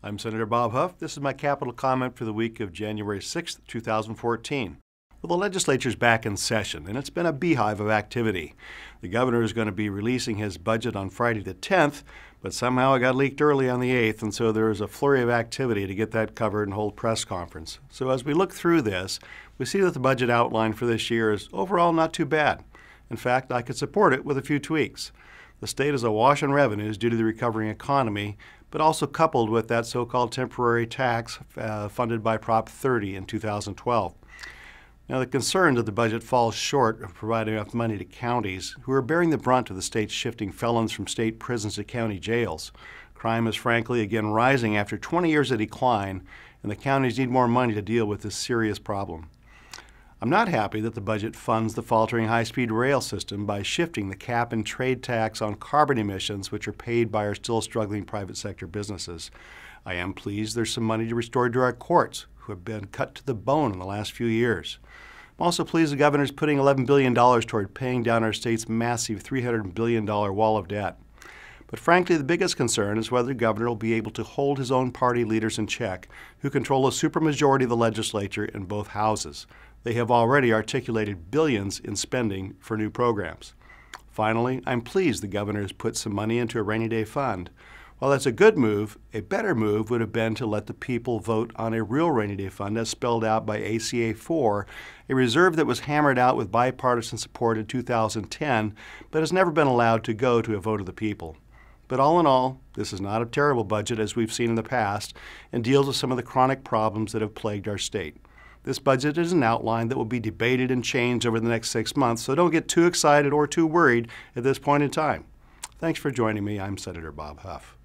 I'm Senator Bob Huff. This is my capital comment for the week of January 6th, 2014. Well, the legislature's back in session, and it's been a beehive of activity. The governor is going to be releasing his budget on Friday the 10th, but somehow it got leaked early on the 8th, and so there is a flurry of activity to get that covered and hold press conference. So as we look through this, we see that the budget outline for this year is overall not too bad. In fact, I could support it with a few tweaks. The state is awash in revenues due to the recovering economy, but also coupled with that so-called temporary tax funded by Prop 30 in 2012. Now, the concern that the budget falls short of providing enough money to counties who are bearing the brunt of the state's shifting felons from state prisons to county jails. Crime is frankly again rising after 20 years of decline, and the counties need more money to deal with this serious problem. I'm not happy that the budget funds the faltering high-speed rail system by shifting the cap and trade tax on carbon emissions, which are paid by our still struggling private sector businesses. I am pleased there's some money restored to our courts, who have been cut to the bone in the last few years. I'm also pleased the governor is putting $11 billion toward paying down our state's massive $300 billion wall of debt. But frankly, the biggest concern is whether the governor will be able to hold his own party leaders in check, who control a supermajority of the legislature in both houses. They have already articulated billions in spending for new programs. Finally, I'm pleased the governor has put some money into a rainy day fund. While that's a good move, a better move would have been to let the people vote on a real rainy day fund as spelled out by ACA 4, a reserve that was hammered out with bipartisan support in 2010, but has never been allowed to go to a vote of the people. But all in all, this is not a terrible budget as we've seen in the past, and deals with some of the chronic problems that have plagued our state. This budget is an outline that will be debated and changed over the next 6 months, so don't get too excited or too worried at this point in time. Thanks for joining me. I'm Senator Bob Huff.